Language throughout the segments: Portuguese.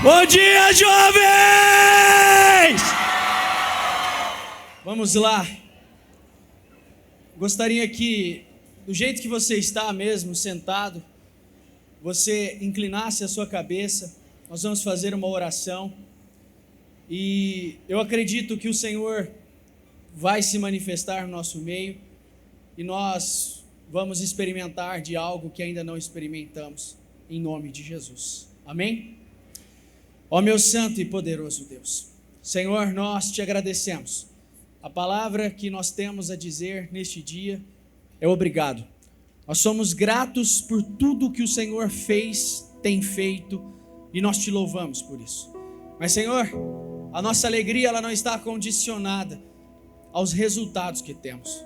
Bom dia, jovens! Vamos lá. Gostaria que, do jeito que você está mesmo, sentado, você inclinasse a sua cabeça. Nós vamos fazer uma oração. E eu acredito que o Senhor vai se manifestar no nosso meio. E nós vamos experimentar de algo que ainda não experimentamos, em nome de Jesus. Amém? Ó meu santo e poderoso Deus, Senhor, nós te agradecemos. A palavra que nós temos a dizer neste dia é obrigado. Nós somos gratos por tudo que o Senhor fez, tem feito, e nós te louvamos por isso. Mas, Senhor, a nossa alegria ela não está condicionada aos resultados que temos,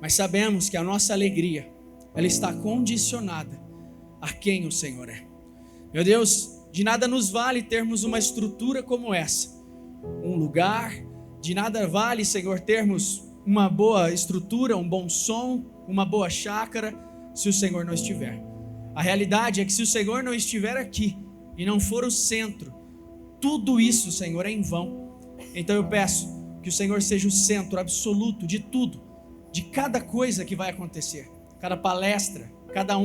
mas sabemos que a nossa alegria ela está condicionada a quem o Senhor é. Meu Deus, de nada nos vale termos uma estrutura como essa, um lugar, de nada vale, Senhor, termos uma boa estrutura, um bom som, uma boa chácara, se o Senhor não estiver. A realidade é que se o Senhor não estiver aqui e não for o centro, tudo isso, Senhor, é em vão. Então eu peço que o Senhor seja o centro absoluto de tudo, de cada coisa que vai acontecer, cada palestra, cada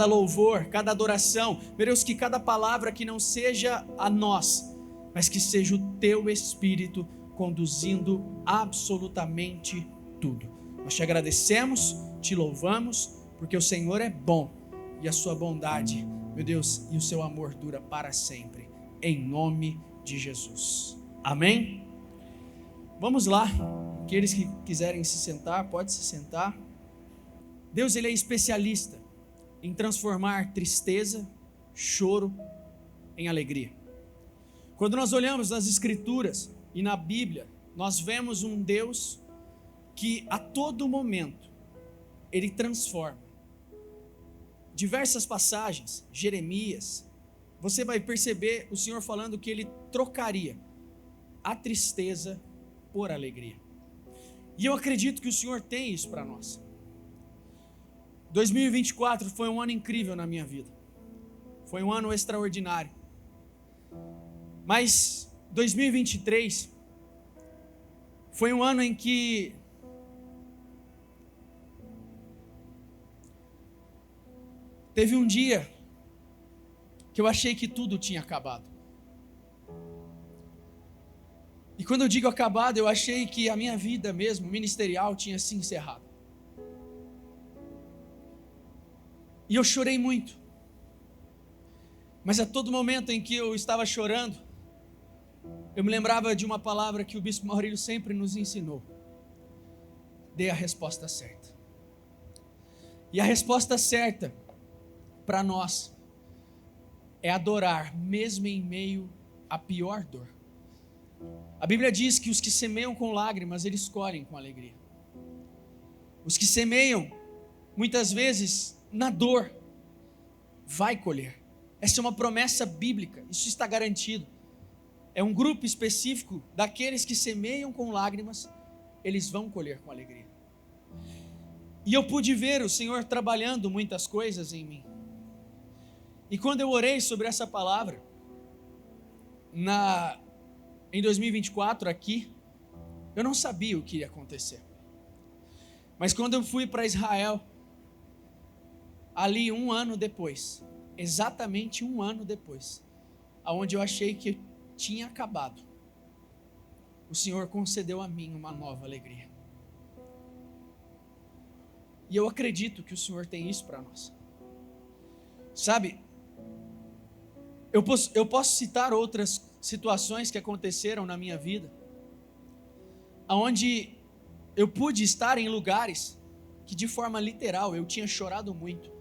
louvor, cada adoração. Meu Deus, que cada palavra que não seja a nós, mas que seja o teu Espírito conduzindo absolutamente tudo. Nós te agradecemos, te louvamos, porque o Senhor é bom e a sua bondade, meu Deus, e o seu amor dura para sempre, em nome de Jesus. Amém? Vamos lá, aqueles que quiserem se sentar, pode se sentar. Deus, Ele é especialista em transformar tristeza, choro em alegria. Quando nós olhamos nas Escrituras e na Bíblia, nós vemos um Deus que a todo momento Ele transforma. Diversas passagens, Jeremias, você vai perceber o Senhor falando que Ele trocaria a tristeza por alegria. E eu acredito que o Senhor tem isso para nós. 2024 foi um ano incrível na minha vida. Foi um ano extraordinário. Mas 2023 foi um ano em que teve um dia que eu achei que tudo tinha acabado. E quando eu digo acabado, eu achei que a minha vida mesmo, ministerial, tinha se encerrado. E eu chorei muito. Mas a todo momento em que eu estava chorando, eu me lembrava de uma palavra que o Bispo Maurílio sempre nos ensinou: dê a resposta certa. E a resposta certa para nós é adorar, mesmo em meio à pior dor. A Bíblia diz que os que semeiam com lágrimas, eles colhem com alegria. Os que semeiam, muitas vezes, na dor, vai colher. Essa é uma promessa bíblica, isso está garantido. É um grupo específico daqueles que semeiam com lágrimas, eles vão colher com alegria. E eu pude ver o Senhor trabalhando muitas coisas em mim. E quando eu orei sobre essa palavra, em 2024 aqui, eu não sabia o que ia acontecer. Mas quando eu fui para Israel, ali um ano depois, exatamente um ano depois, aonde eu achei que tinha acabado, o Senhor concedeu a mim uma nova alegria. E eu acredito que o Senhor tem isso para nós. Sabe, eu posso citar outras situações que aconteceram na minha vida, aonde eu pude estar em lugares que de forma literal eu tinha chorado muito.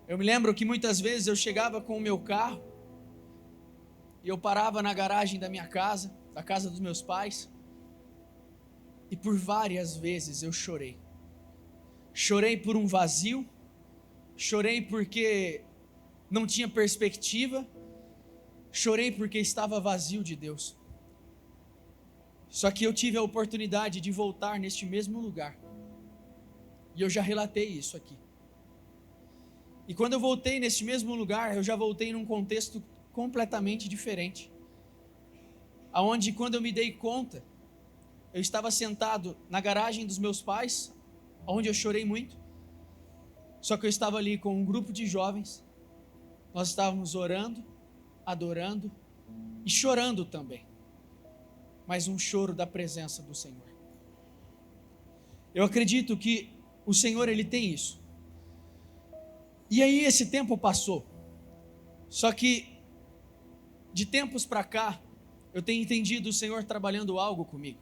Eu me lembro que muitas vezes eu chegava com o meu carro e eu parava na garagem da minha casa, da casa dos meus pais, e por várias vezes eu chorei. Chorei por um vazio, chorei porque não tinha perspectiva, chorei porque estava vazio de Deus. Só que eu tive a oportunidade de voltar neste mesmo lugar, e eu já relatei isso aqui. E quando eu voltei neste mesmo lugar, eu já voltei num contexto completamente diferente. Aonde, quando eu me dei conta, eu estava sentado na garagem dos meus pais, onde eu chorei muito. Só que eu estava ali com um grupo de jovens. Nós estávamos orando, adorando e chorando também. Mas um choro da presença do Senhor. Eu acredito que o Senhor, Ele tem isso. E aí esse tempo passou. Só que de tempos para cá, eu tenho entendido o Senhor trabalhando algo comigo.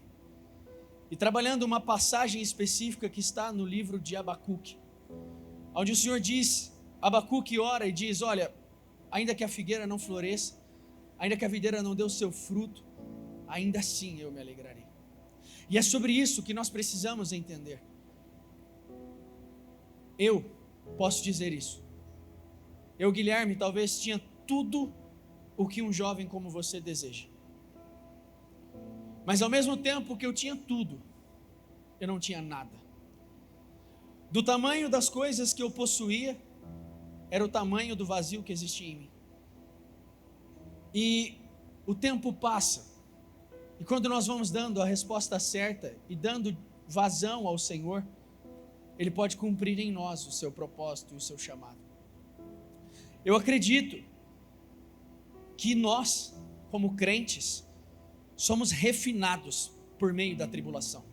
E trabalhando uma passagem específica que está no livro de Abacuque. Onde o Senhor diz, Abacuque ora e diz, olha, ainda que a figueira não floresça, ainda que a videira não dê o seu fruto, ainda assim eu me alegrarei. E é sobre isso que nós precisamos entender. Eu posso dizer isso. Eu, Guilherme, talvez tinha tudo o que um jovem como você deseja. Mas ao mesmo tempo que eu tinha tudo, eu não tinha nada. Do tamanho das coisas que eu possuía, era o tamanho do vazio que existia em mim. E o tempo passa, e quando nós vamos dando a resposta certa e dando vazão ao Senhor, Ele pode cumprir em nós o seu propósito e o seu chamado. Eu acredito que nós, como crentes, somos refinados por meio da tribulação.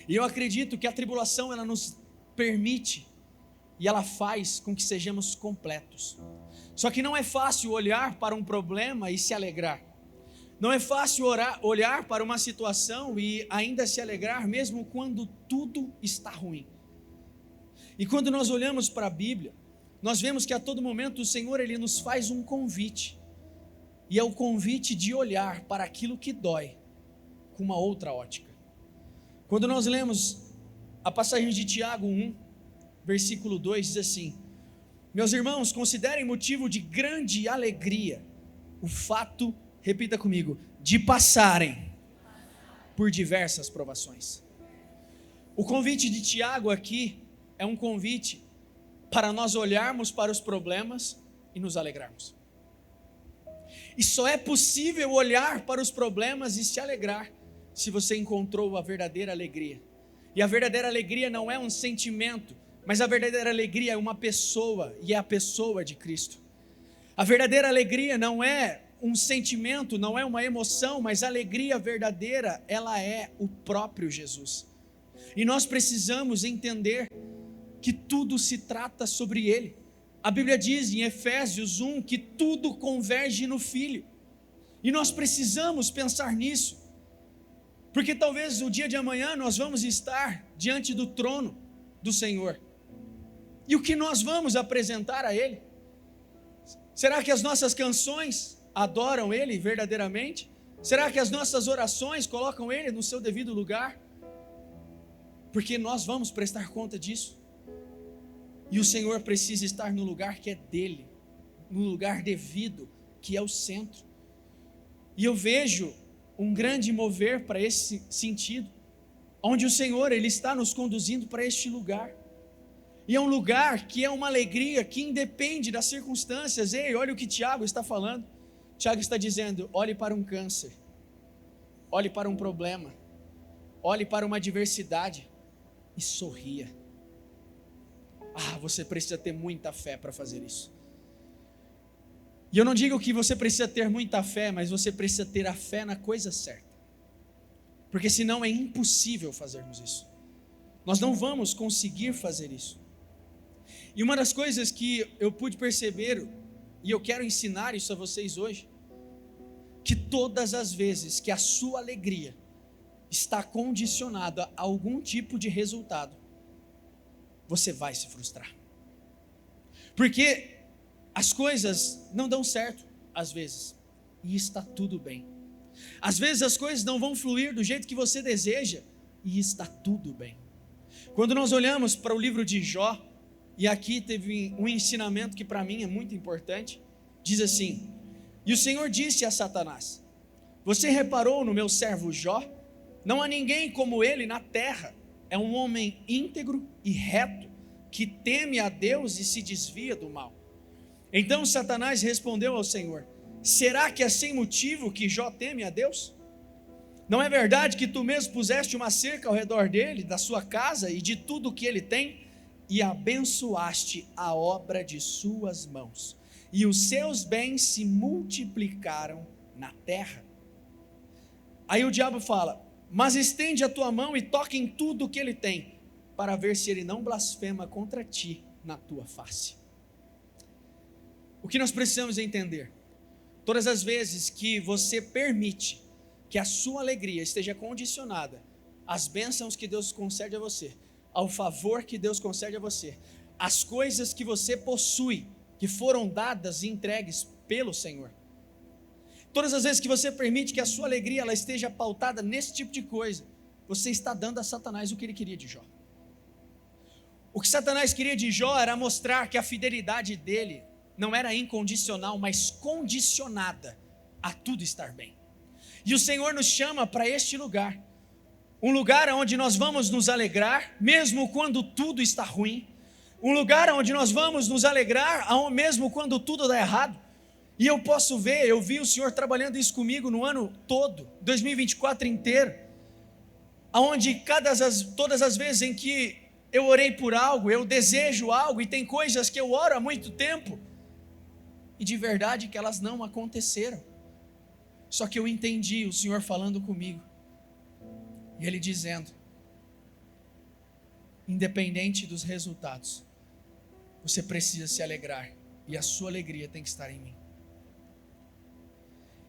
E eu acredito que a tribulação, ela nos permite e ela faz com que sejamos completos. Só que não é fácil olhar para um problema e se alegrar. Não é fácil olhar para uma situação e ainda se alegrar, mesmo quando tudo está ruim. E quando nós olhamos para a Bíblia, nós vemos que a todo momento o Senhor, Ele nos faz um convite. E é o convite de olhar para aquilo que dói com uma outra ótica. Quando nós lemos a passagem de Tiago 1, versículo 2, diz assim: meus irmãos, considerem motivo de grande alegria o fato, repita comigo, de passarem por diversas provações. O convite de Tiago aqui é um convite para nós olharmos para os problemas e nos alegrarmos. E só é possível olhar para os problemas e se alegrar se você encontrou a verdadeira alegria. E a verdadeira alegria não é um sentimento, mas a verdadeira alegria é uma pessoa, e é a pessoa de Cristo. A verdadeira alegria não é um sentimento, não é uma emoção, mas a alegria verdadeira, ela é o próprio Jesus. E nós precisamos entender que tudo se trata sobre Ele. A Bíblia diz em Efésios 1 que tudo converge no Filho. E nós precisamos pensar nisso. Porque talvez o dia de amanhã nós vamos estar diante do trono do Senhor. E o que nós vamos apresentar a Ele? Será que as nossas canções adoram Ele verdadeiramente? Será que as nossas orações colocam Ele no seu devido lugar? Porque nós vamos prestar conta disso. E o Senhor precisa estar no lugar que é dele, no lugar devido, que é o centro. E eu vejo um grande mover para esse sentido, onde o Senhor, Ele está nos conduzindo para este lugar. E é um lugar que é uma alegria que independe das circunstâncias. Ei, olha o que Tiago está falando. Tiago está dizendo, olhe para um câncer, olhe para um problema, olhe para uma adversidade e sorria. Você precisa ter muita fé para fazer isso. E eu não digo que você precisa ter muita fé, mas você precisa ter a fé na coisa certa. Porque senão é impossível fazermos isso. Nós não vamos conseguir fazer isso. E uma das coisas que eu pude perceber, e eu quero ensinar isso a vocês hoje, que todas as vezes que a sua alegria está condicionada a algum tipo de resultado, você vai se frustrar. Porque as coisas não dão certo, às vezes, e está tudo bem. Às vezes as coisas não vão fluir do jeito que você deseja, e está tudo bem. Quando nós olhamos para o livro de Jó, e aqui teve um ensinamento que para mim é muito importante, diz assim: e o Senhor disse a Satanás: você reparou no meu servo Jó? Não há ninguém como ele na terra. É um homem íntegro e reto, que teme a Deus e se desvia do mal. Então Satanás respondeu ao Senhor: Será que é sem motivo que Jó teme a Deus? Não é verdade que tu mesmo puseste uma cerca ao redor dele, da sua casa e de tudo o que ele tem, e abençoaste a obra de suas mãos, e os seus bens se multiplicaram na terra? Aí o diabo fala: mas estende a tua mão e toca em tudo o que ele tem, para ver se ele não blasfema contra ti na tua face. O que nós precisamos entender: todas as vezes que você permite que a sua alegria esteja condicionada às bênçãos que Deus concede a você, ao favor que Deus concede a você, às coisas que você possui, que foram dadas e entregues pelo Senhor, todas as vezes que você permite que a sua alegria ela esteja pautada nesse tipo de coisa, você está dando a Satanás o que ele queria de Jó. O que Satanás queria de Jó era mostrar que a fidelidade dele não era incondicional, mas condicionada a tudo estar bem. E o Senhor nos chama para este lugar, um lugar onde nós vamos nos alegrar, mesmo quando tudo está ruim, um lugar onde nós vamos nos alegrar, mesmo quando tudo dá errado. E eu posso ver, eu vi o Senhor trabalhando isso comigo no ano todo, 2024 inteiro, onde todas as vezes em que eu orei por algo, eu desejo algo, e tem coisas que eu oro há muito tempo, e de verdade que elas não aconteceram, só que eu entendi o Senhor falando comigo, e Ele dizendo: independente dos resultados, você precisa se alegrar, e a sua alegria tem que estar em mim.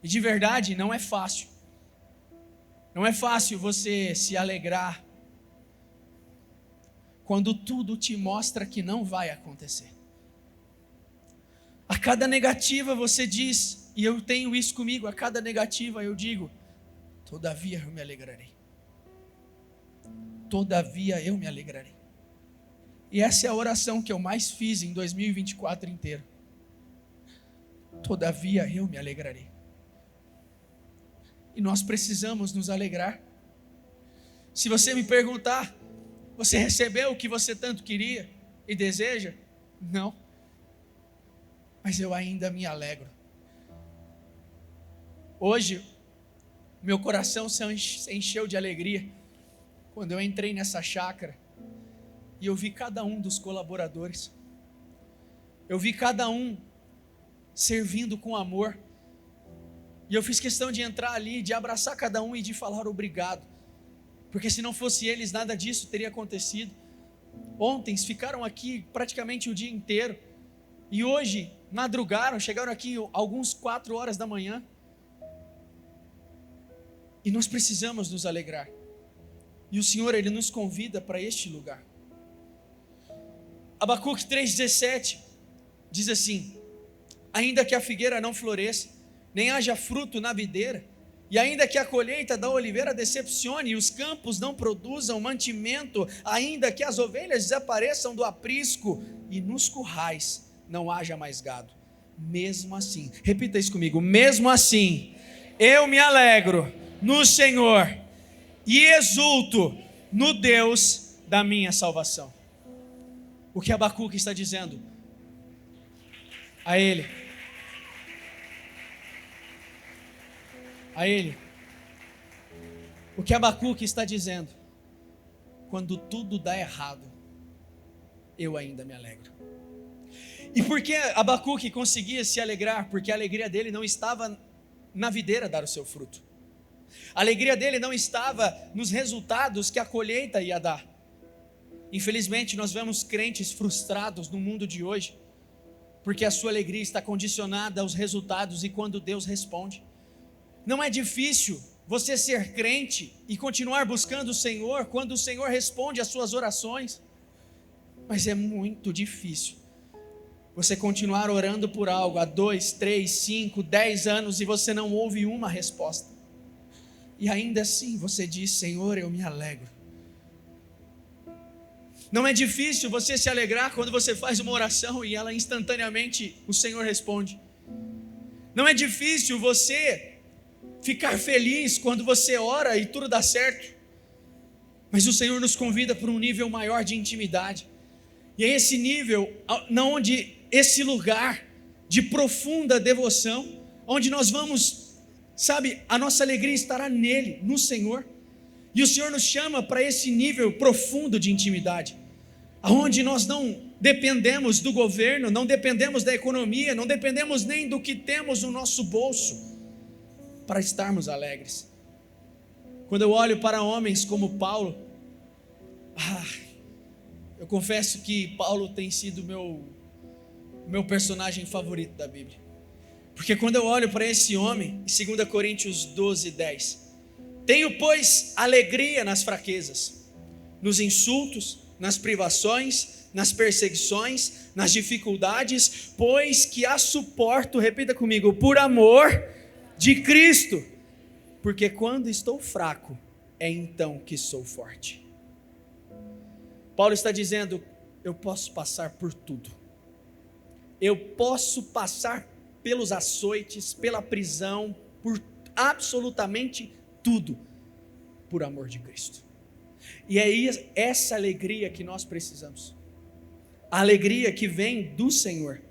E de verdade não é fácil você se alegrar quando tudo te mostra que não vai acontecer. A cada negativa você diz, e eu tenho isso comigo, a cada negativa eu digo: todavia eu me alegrarei. Todavia eu me alegrarei. E essa é a oração que eu mais fiz em 2024 inteiro. Todavia eu me alegrarei. E nós precisamos nos alegrar. Se você me perguntar: você recebeu o que você tanto queria e deseja? Não. Mas eu ainda me alegro. Hoje, meu coração se encheu de alegria quando eu entrei nessa chácara e eu vi cada um dos colaboradores. Eu vi cada um servindo com amor. E eu fiz questão de entrar ali, de abraçar cada um e de falar obrigado. Porque se não fosse eles, nada disso teria acontecido. Ontem ficaram aqui praticamente o dia inteiro. E hoje madrugaram, chegaram aqui alguns 4 horas da manhã. E nós precisamos nos alegrar. E o Senhor, Ele nos convida para este lugar. Abacuque 3,17 diz assim: ainda que a figueira não floresça, nem haja fruto na videira, e ainda que a colheita da oliveira decepcione, e os campos não produzam mantimento, ainda que as ovelhas desapareçam do aprisco, e nos currais não haja mais gado, mesmo assim, repita isso comigo: mesmo assim, eu me alegro no Senhor, e exulto no Deus da minha salvação. O que Abacuque está dizendo a ele? O que Abacuque está dizendo: quando tudo dá errado, eu ainda me alegro. E por que Abacuque conseguia se alegrar? Porque a alegria dele não estava na videira dar o seu fruto. A alegria dele não estava nos resultados que a colheita ia dar. Infelizmente nós vemos crentes frustrados no mundo de hoje, porque a sua alegria está condicionada aos resultados e quando Deus responde. Não é difícil você ser crente e continuar buscando o Senhor quando o Senhor responde às suas orações, mas é muito difícil você continuar orando por algo há 2, 3, 5, 10 anos e você não ouve uma resposta, e ainda assim você diz: Senhor, eu me alegro. Não é difícil você se alegrar quando você faz uma oração e ela instantaneamente o Senhor responde. Não é difícil você ficar feliz quando você ora e tudo dá certo, mas o Senhor nos convida para um nível maior de intimidade, e é esse nível, esse lugar de profunda devoção, onde nós vamos, sabe, a nossa alegria estará nele, no Senhor. E o Senhor nos chama para esse nível profundo de intimidade, onde nós não dependemos do governo, não dependemos da economia, não dependemos nem do que temos no nosso bolso para estarmos alegres. Quando eu olho para homens como Paulo, eu confesso que Paulo tem sido meu personagem favorito da Bíblia. Porque quando eu olho para esse homem, em 2 Coríntios 12:10, tenho, pois, alegria nas fraquezas, nos insultos, nas privações, nas perseguições, nas dificuldades, pois que as suporto, repita comigo, por amor de Cristo, porque quando estou fraco, é então que sou forte. Paulo está dizendo, eu posso passar por tudo, eu posso passar pelos açoites, pela prisão, por absolutamente tudo, por amor de Cristo. E é essa alegria que nós precisamos, a alegria que vem do Senhor,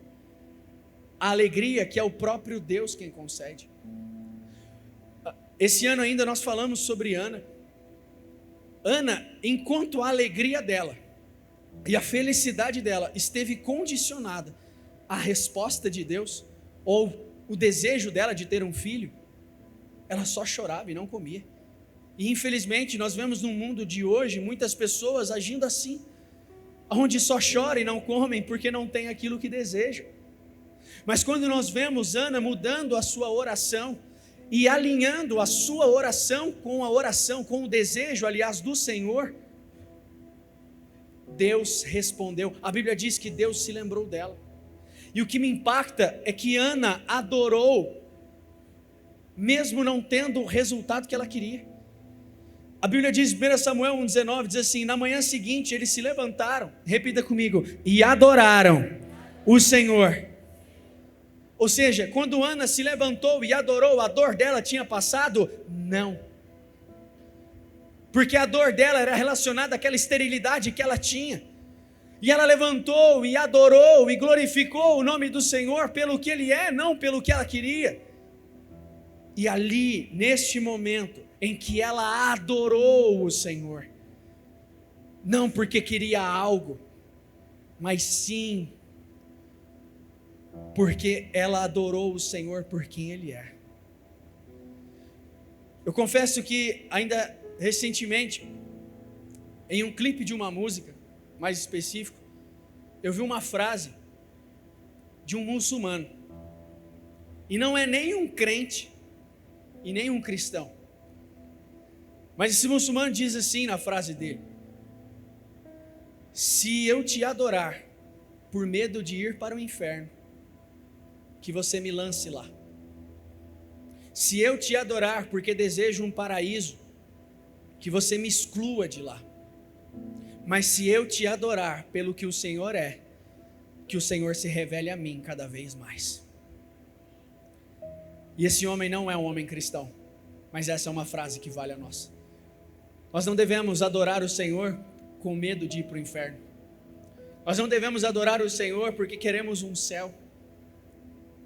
a alegria que é o próprio Deus quem concede. Esse ano ainda nós falamos sobre Ana, enquanto a alegria dela e a felicidade dela esteve condicionada à resposta de Deus, ou o desejo dela de ter um filho, ela só chorava e não comia. E infelizmente nós vemos no mundo de hoje muitas pessoas agindo assim, onde só choram e não comem porque não tem aquilo que desejam. Mas quando nós vemos Ana mudando a sua oração e alinhando a sua oração, com o desejo, aliás, do Senhor, Deus respondeu. A Bíblia diz que Deus se lembrou dela. E o que me impacta é que Ana adorou, mesmo não tendo o resultado que ela queria. A Bíblia diz, 1 Samuel 1,19, diz assim, na manhã seguinte eles se levantaram, repita comigo, e adoraram o Senhor. Ou seja, quando Ana se levantou e adorou, a dor dela tinha passado? Não. Porque a dor dela era relacionada àquela esterilidade que ela tinha. E ela levantou e adorou e glorificou o nome do Senhor pelo que Ele é, não pelo que ela queria. E ali, neste momento em que ela adorou o Senhor, não porque queria algo, mas sim porque ela adorou o Senhor por quem Ele é. Eu confesso que ainda recentemente, em um clipe de uma música mais específico, eu vi uma frase de um muçulmano, e não é nem um crente e nem um cristão, mas esse muçulmano diz assim na frase dele: se eu te adorar por medo de ir para o inferno, que você me lance lá. Se eu te adorar porque desejo um paraíso, que você me exclua de lá. Mas se eu te adorar pelo que o Senhor é, que o Senhor se revele a mim cada vez mais. E esse homem não é um homem cristão, mas essa é uma frase que vale a nós. Nós não devemos adorar o Senhor com medo de ir para o inferno. Nós não devemos adorar o Senhor porque queremos um céu.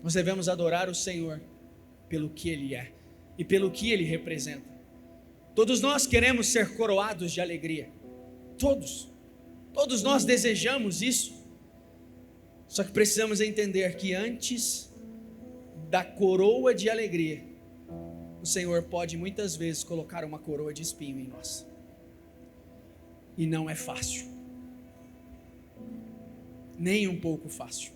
Nós devemos adorar o Senhor pelo que Ele é e pelo que Ele representa. Todos nós queremos ser coroados de alegria. Todos nós desejamos isso. Só que precisamos entender que antes da coroa de alegria, o Senhor pode muitas vezes colocar uma coroa de espinho em nós. E não é fácil. Nem um pouco fácil.